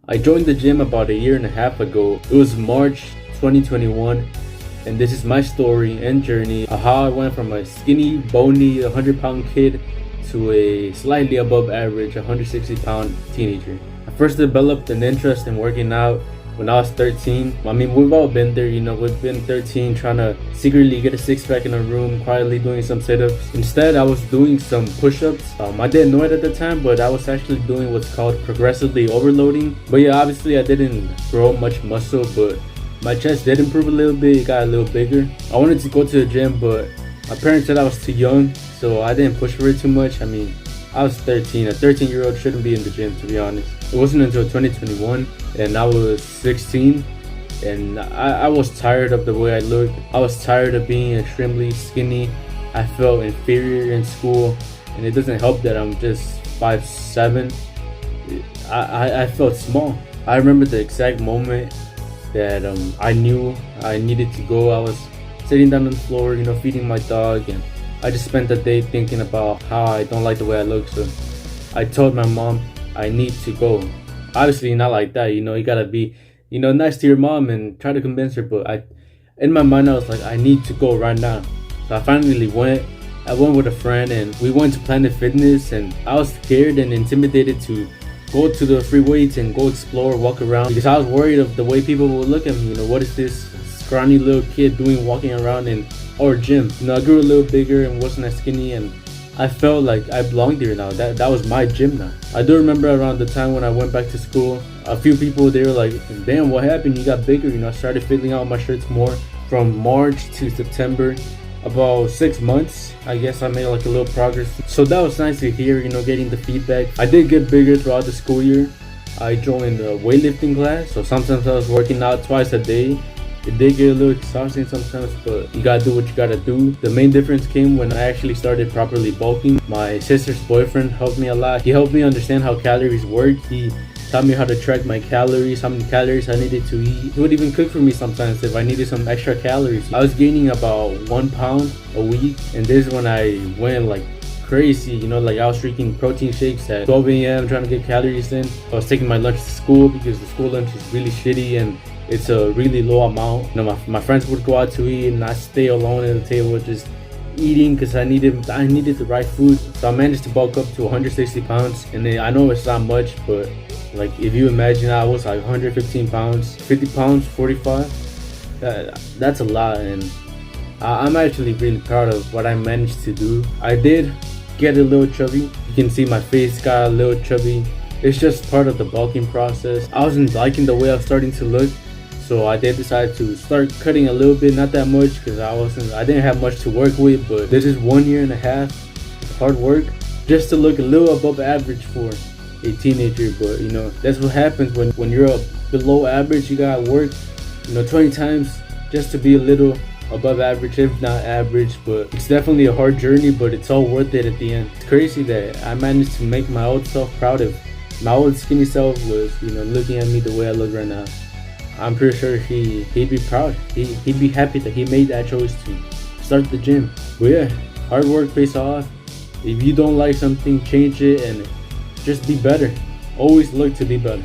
I joined the gym about a year and a half ago. It was March 2021, and this is my story and journey of how I went from a skinny, bony, 100-pound kid to a slightly above average 160-pound teenager. I first developed an interest in working out when I was 13. I mean, we've all been there, we've been 13 trying to secretly get a six-pack in a room, quietly doing some sit-ups. Instead, I was doing some push-ups. I didn't know it at the time, but I was actually doing what's called progressively overloading. But yeah, obviously I didn't grow much muscle, but my chest did improve a little bit. It got a little bigger. I wanted to go to the gym, but my parents said I was too young, so I didn't push for it too much. I mean, I was 13. A 13-year-old shouldn't be in the gym, to be honest. It wasn't until 2021 and I was 16, and I was tired of the way I looked. I was tired of being extremely skinny. I felt inferior in school, and it doesn't help that I'm just 5'7". I felt small. I remember the exact moment that I knew I needed to go. I was sitting down on the floor, feeding my dog, and I just spent the day thinking about how I don't like the way I look. So I told my mom I need to go. Obviously not like that, you gotta be, nice to your mom and try to convince her. But in my mind, I was like, I need to go right now. So I finally went. I went with a friend and we went to Planet Fitness, and I was scared and intimidated to go to the free weights and go explore, walk around, because I was worried of the way people would look at me. What is this scrawny little kid doing walking around in our gym? I grew a little bigger and wasn't as skinny, and I felt like I belonged here now. That was my gym now. I do remember around the time when I went back to school, a few people, they were like, damn, what happened? You got bigger. I started filling out my shirts more. From March to September, about 6 months, I guess I made like a little progress. So that was nice to hear, getting the feedback. I did get bigger throughout the school year. I joined a weightlifting class, so sometimes I was working out twice a day. It did get a little exhausting sometimes, but you gotta do what you gotta do. The main difference came when I actually started properly bulking. My sister's boyfriend helped me a lot. He helped me understand how calories work. He taught me how to track my calories, how many calories I needed to eat. He would even cook for me sometimes if I needed some extra calories. I was gaining about 1 pound a week, and this is when I went like crazy. Like I was drinking protein shakes at 12 a.m. trying to get calories in. I was taking my lunch to school because the school lunch is really shitty and it's a really low amount. My friends would go out to eat and I'd stay alone at the table just eating because I needed the right food. So I managed to bulk up to 160 pounds, and then I know it's not much, but like if you imagine, I was like 115 pounds, 50 pounds, 45. That's a lot, and I'm actually really proud of what I managed to do. I did get a little chubby. You can see my face got a little chubby. It's just part of the bulking process. I wasn't liking the way I was starting to look, so I did decide to start cutting a little bit, not that much, because I didn't have much to work with. But this is 1 year and a half of hard work just to look a little above average for a teenager. But that's what happens when you're below average. You gotta work 20 times just to be a little above average, if not average. But it's definitely a hard journey, but it's all worth it at the end. It's crazy that I managed to make my old self proud of. My old skinny self was looking at me the way I look right now. I'm pretty sure he'd be proud. He'd be happy that he made that choice to start the gym. But yeah, hard work pays off. If you don't like something, change it and just be better. Always look to be better.